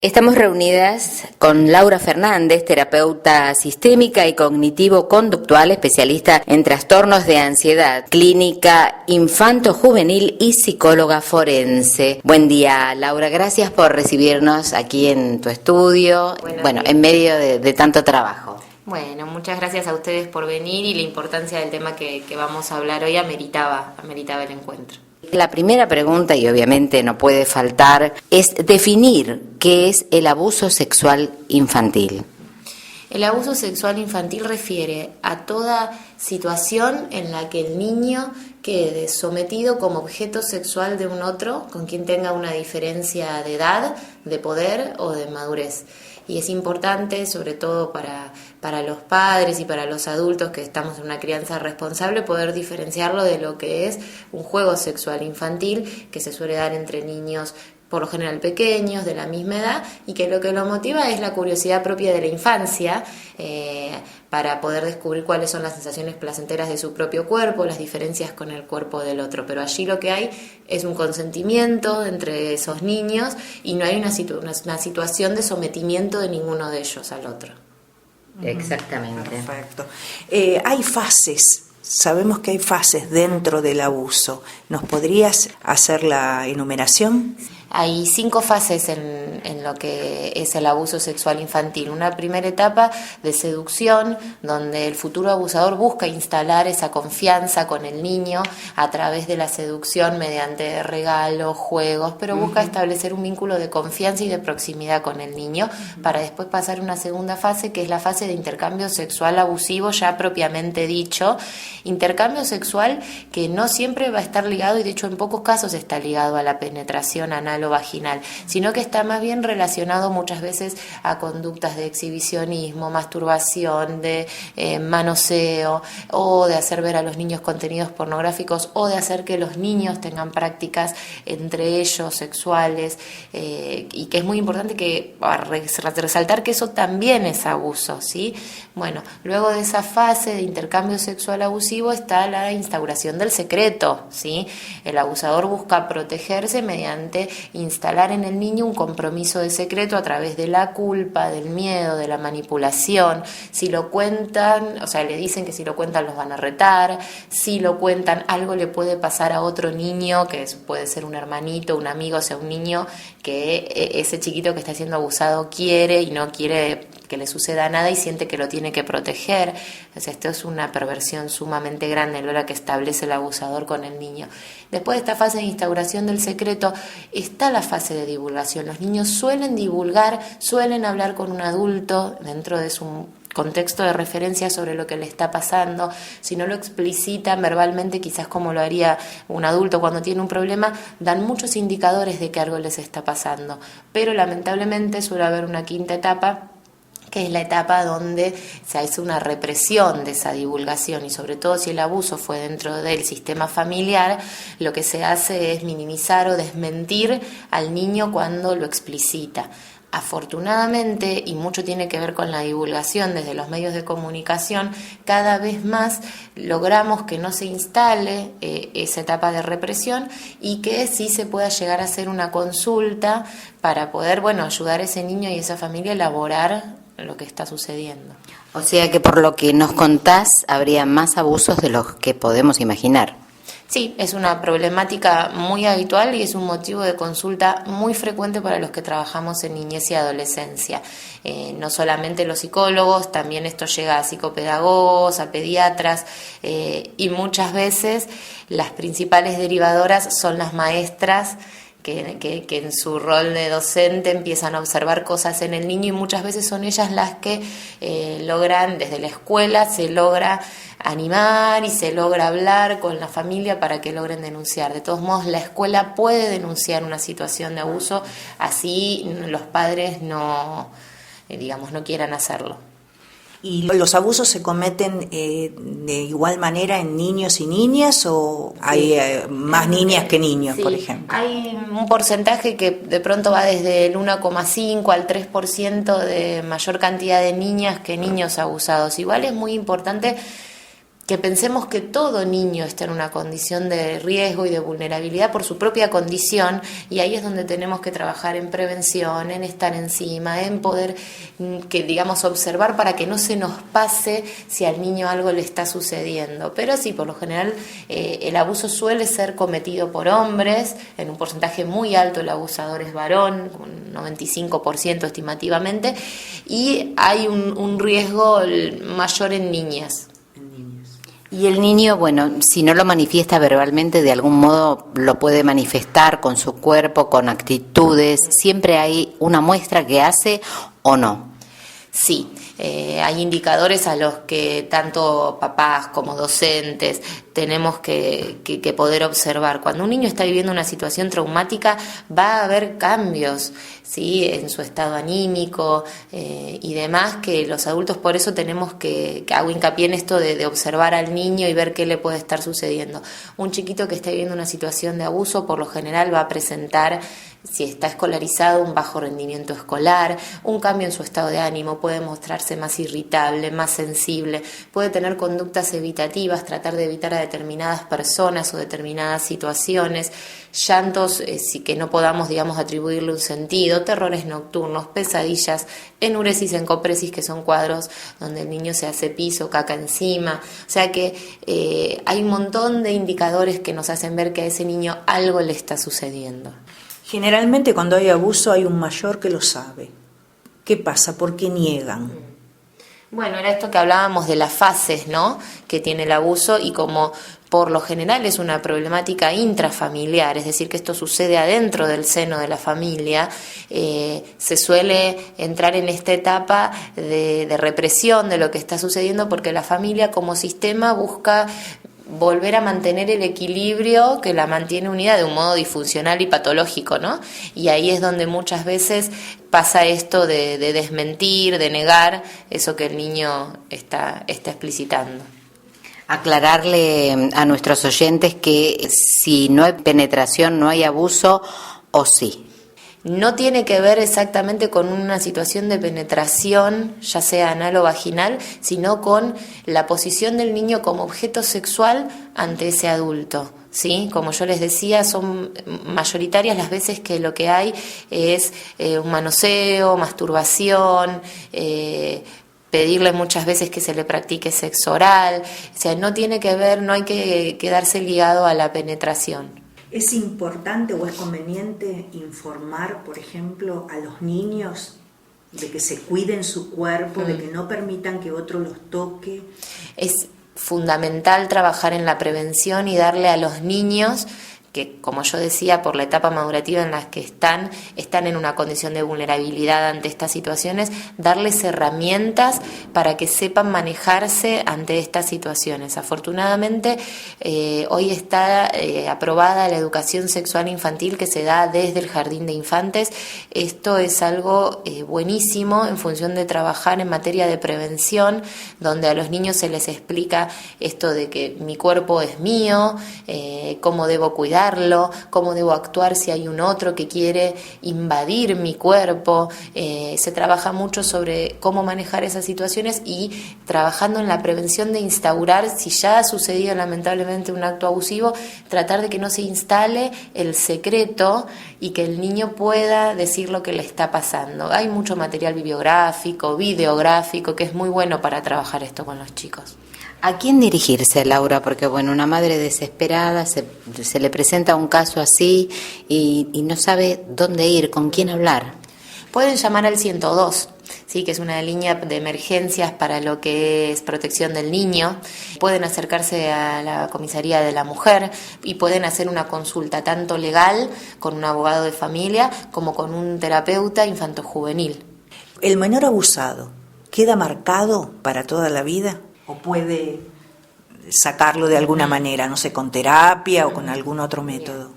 Estamos reunidas con Laura Fernández, terapeuta sistémica y cognitivo-conductual, especialista en trastornos de ansiedad, clínica infanto-juvenil y psicóloga forense. Buen día, Laura. Gracias por recibirnos aquí en tu estudio, en medio de tanto trabajo. Bueno, muchas gracias a ustedes por venir y la importancia del tema que vamos a hablar hoy ameritaba el encuentro. La primera pregunta, y obviamente no puede faltar, es definir qué es el abuso sexual infantil. El abuso sexual infantil refiere a toda situación en la que el niño quede sometido como objeto sexual de un otro con quien tenga una diferencia de edad, de poder o de madurez. Y es importante, sobre todo para los padres y para los adultos que estamos en una crianza responsable, poder diferenciarlo de lo que es un juego sexual infantil que se suele dar entre niños por lo general pequeños, de la misma edad, y que lo motiva es la curiosidad propia de la infancia, para poder descubrir cuáles son las sensaciones placenteras de su propio cuerpo, las diferencias con el cuerpo del otro. Pero allí lo que hay es un consentimiento entre esos niños y no hay una situación de sometimiento de ninguno de ellos al otro. Exactamente. Perfecto. Hay fases. Sabemos que hay fases dentro del abuso. ¿Nos podrías hacer la enumeración? Hay 5 fases en lo que es el abuso sexual infantil. Una primera etapa de seducción, donde el futuro abusador busca instalar esa confianza con el niño a través de la seducción mediante regalos, juegos, pero busca establecer un vínculo de confianza y de proximidad con el niño para después pasar a una segunda fase, que es la fase de intercambio sexual abusivo ya propiamente dicho. Intercambio sexual que no siempre va a estar ligado, y de hecho en pocos casos está ligado a la penetración anal o vaginal, sino que está más bien relacionado muchas veces a conductas de exhibicionismo, masturbación, de manoseo, o de hacer ver a los niños contenidos pornográficos, o de hacer que los niños tengan prácticas entre ellos sexuales, y que es muy importante que resaltar que eso también es abuso, ¿sí? Bueno, luego de esa fase de intercambio sexual abusivo está la instauración del secreto, ¿sí? El abusador busca protegerse mediante instalar en el niño un compromiso de secreto a través de la culpa, del miedo, de la manipulación. Si lo cuentan, o sea, le dicen que si lo cuentan los van a retar, si lo cuentan algo le puede pasar a otro niño, que puede ser un hermanito, un amigo, o sea, un niño que ese chiquito que está siendo abusado quiere y no quiere que le suceda nada y siente que lo tiene que proteger. O sea, esto es una perversión sumamente grande, la que establece el abusador con el niño. Después de esta fase de instauración del secreto está la fase de divulgación. Los niños suelen divulgar, suelen hablar con un adulto dentro de su contexto de referencia sobre lo que le está pasando. Si no lo explicitan verbalmente, quizás como lo haría un adulto cuando tiene un problema, dan muchos indicadores de que algo les está pasando. Pero lamentablemente suele haber una quinta etapa, que es la etapa donde se hace una represión de esa divulgación, y sobre todo si el abuso fue dentro del sistema familiar, lo que se hace es minimizar o desmentir al niño cuando lo explicita. Afortunadamente, y mucho tiene que ver con la divulgación desde los medios de comunicación, cada vez más logramos que no se instale esa etapa de represión y que sí se pueda llegar a hacer una consulta para poder, ayudar a ese niño y esa familia a elaborar lo que está sucediendo. O sea que por lo que nos contás, habría más abusos de los que podemos imaginar. Sí, es una problemática muy habitual y es un motivo de consulta muy frecuente para los que trabajamos en niñez y adolescencia. No solamente los psicólogos, también esto llega a psicopedagogos, a pediatras, y muchas veces las principales derivadoras son las maestras, que en su rol de docente empiezan a observar cosas en el niño, y muchas veces son ellas las que logran, desde la escuela se logra animar y se logra hablar con la familia para que logren denunciar. De todos modos, la escuela puede denunciar una situación de abuso, así los padres no quieran hacerlo. ¿Y los abusos se cometen de igual manera en niños y niñas, o hay más niñas que niños, por ejemplo? Hay un porcentaje que de pronto va desde el 1,5 al 3% de mayor cantidad de niñas que niños abusados. Igual es muy importante que pensemos que todo niño está en una condición de riesgo y de vulnerabilidad por su propia condición, y ahí es donde tenemos que trabajar en prevención, en estar encima, en poder, que digamos, observar para que no se nos pase si al niño algo le está sucediendo. Pero sí, por lo general el abuso suele ser cometido por hombres, en un porcentaje muy alto el abusador es varón, como un 95% estimativamente, y hay un riesgo mayor en niñas. Y el niño, bueno, si no lo manifiesta verbalmente, de algún modo lo puede manifestar con su cuerpo, con actitudes. ¿Siempre hay una muestra que hace o no? Sí, hay indicadores a los que tanto papás como docentes tenemos que poder observar. Cuando un niño está viviendo una situación traumática, va a haber cambios, ¿sí?, en su estado anímico y demás, que los adultos por eso tenemos que hago hincapié en esto de observar al niño y ver qué le puede estar sucediendo. Un chiquito que esté viviendo una situación de abuso, por lo general va a presentar, si está escolarizado, un bajo rendimiento escolar, un cambio en su estado de ánimo, puede mostrarse más irritable, más sensible, puede tener conductas evitativas, tratar de evitar a determinadas personas o determinadas situaciones, llantos que no podamos, digamos, atribuirle un sentido, terrores nocturnos, pesadillas, enuresis, encopresis, que son cuadros donde el niño se hace piso, caca encima. O sea que hay un montón de indicadores que nos hacen ver que a ese niño algo le está sucediendo. Generalmente cuando hay abuso hay un mayor que lo sabe. ¿Qué pasa? ¿Por qué niegan? Bueno, era esto que hablábamos de las fases, ¿no?, que tiene el abuso, y como por lo general es una problemática intrafamiliar, es decir, que esto sucede adentro del seno de la familia, se suele entrar en esta etapa de represión de lo que está sucediendo, porque la familia como sistema busca volver a mantener el equilibrio que la mantiene unida de un modo disfuncional y patológico, ¿no? Y ahí es donde muchas veces pasa esto de desmentir, de negar eso que el niño está explicitando. Aclararle a nuestros oyentes que si no hay penetración, no hay abuso, o sí. No tiene que ver exactamente con una situación de penetración, ya sea anal o vaginal, sino con la posición del niño como objeto sexual ante ese adulto, ¿sí? Como yo les decía, son mayoritarias las veces que lo que hay es un manoseo, masturbación, pedirle muchas veces que se le practique sexo oral. O sea, no tiene que ver, no hay que quedarse ligado a la penetración. ¿Es importante o es conveniente informar, por ejemplo, a los niños de que se cuiden su cuerpo, de que no permitan que otro los toque? Es fundamental trabajar en la prevención y darle a los niños, que como yo decía, por la etapa madurativa en la que están en una condición de vulnerabilidad ante estas situaciones, darles herramientas para que sepan manejarse ante estas situaciones. Afortunadamente, hoy está aprobada la educación sexual infantil que se da desde el jardín de infantes. Esto es algo buenísimo en función de trabajar en materia de prevención, donde a los niños se les explica esto de que mi cuerpo es mío, cómo debo cuidarlo, cómo debo actuar si hay un otro que quiere invadir mi cuerpo. Se trabaja mucho sobre cómo manejar esas situaciones y trabajando en la prevención de instaurar, si ya ha sucedido lamentablemente un acto abusivo, tratar de que no se instale el secreto y que el niño pueda decir lo que le está pasando. Hay mucho material bibliográfico, videográfico, que es muy bueno para trabajar esto con los chicos. ¿A quién dirigirse, Laura? Porque bueno, una madre desesperada se le presenta un caso así y no sabe dónde ir, con quién hablar. Pueden llamar al 102, ¿sí?, que es una línea de emergencias para lo que es protección del niño. Pueden acercarse a la comisaría de la mujer y pueden hacer una consulta tanto legal con un abogado de familia como con un terapeuta infantojuvenil. ¿El menor abusado queda marcado para toda la vida? ¿O puede sacarlo de alguna manera, no sé, con terapia o con algún otro método?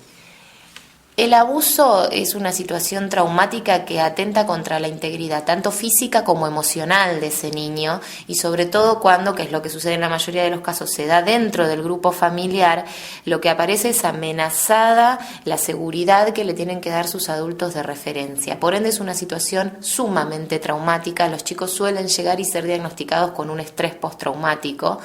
El abuso es una situación traumática que atenta contra la integridad, tanto física como emocional de ese niño, y sobre todo cuando, que es lo que sucede en la mayoría de los casos, se da dentro del grupo familiar, lo que aparece es amenazada la seguridad que le tienen que dar sus adultos de referencia. Por ende es una situación sumamente traumática. Los chicos suelen llegar y ser diagnosticados con un estrés postraumático.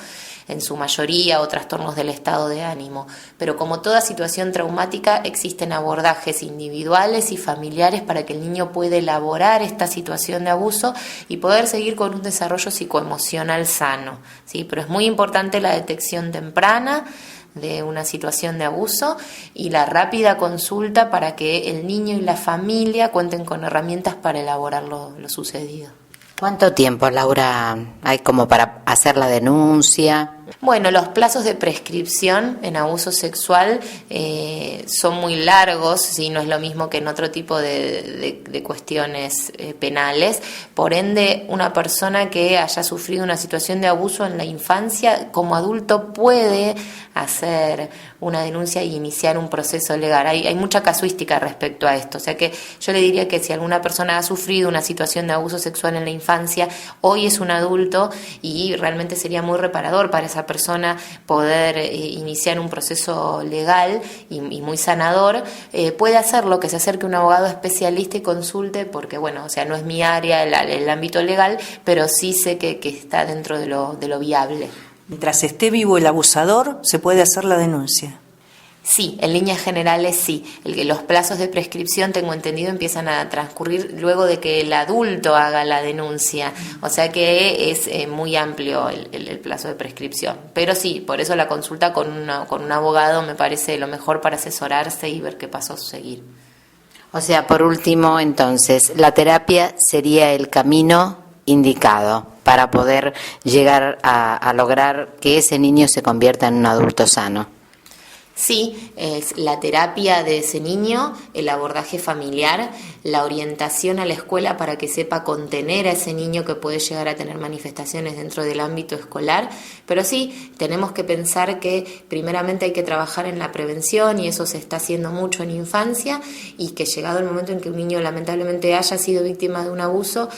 en su mayoría, o trastornos del estado de ánimo. Pero como toda situación traumática, existen abordajes individuales y familiares para que el niño pueda elaborar esta situación de abuso y poder seguir con un desarrollo psicoemocional sano, ¿sí? Pero es muy importante la detección temprana de una situación de abuso y la rápida consulta para que el niño y la familia cuenten con herramientas para elaborar lo sucedido. ¿Cuánto tiempo, Laura, hay como para hacer la denuncia? Bueno, los plazos de prescripción en abuso sexual son muy largos, ¿sí? No es lo mismo que en otro tipo de cuestiones penales. Por ende, una persona que haya sufrido una situación de abuso en la infancia, como adulto puede hacer una denuncia y iniciar un proceso legal. Hay mucha casuística respecto a esto, o sea que yo le diría que si alguna persona ha sufrido una situación de abuso sexual en la infancia, hoy es un adulto y realmente sería muy reparador para esa persona poder iniciar un proceso legal y muy sanador. Puede hacerlo, que se acerque a un abogado especialista y consulte, porque bueno, o sea, no es mi área el ámbito legal, pero sí sé que está dentro de lo viable. Mientras esté vivo el abusador, se puede hacer la denuncia. Sí, en líneas generales sí. Los plazos de prescripción, tengo entendido, empiezan a transcurrir luego de que el adulto haga la denuncia. O sea que es muy amplio el plazo de prescripción. Pero sí, por eso la consulta con un abogado me parece lo mejor para asesorarse y ver qué pasos seguir. O sea, por último, entonces, la terapia sería el camino indicado para poder llegar a lograr que ese niño se convierta en un adulto sano. Sí, es la terapia de ese niño, el abordaje familiar, la orientación a la escuela para que sepa contener a ese niño que puede llegar a tener manifestaciones dentro del ámbito escolar, pero sí, tenemos que pensar que primeramente hay que trabajar en la prevención y eso se está haciendo mucho en infancia y que llegado el momento en que un niño lamentablemente haya sido víctima de un abuso,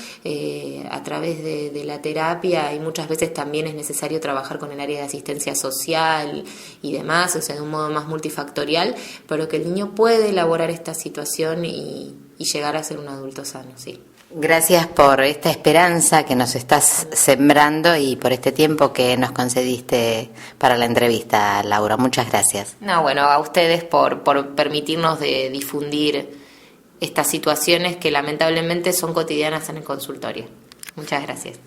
a través de la terapia y muchas veces también es necesario trabajar con el área de asistencia social y demás, o sea, de un modo más multifactorial, pero que el niño puede elaborar esta situación y llegar a ser un adulto sano, sí. Gracias por esta esperanza que nos estás sembrando y por este tiempo que nos concediste para la entrevista, Laura. Muchas gracias. No, bueno, a ustedes por permitirnos de difundir estas situaciones que lamentablemente son cotidianas en el consultorio. Muchas gracias.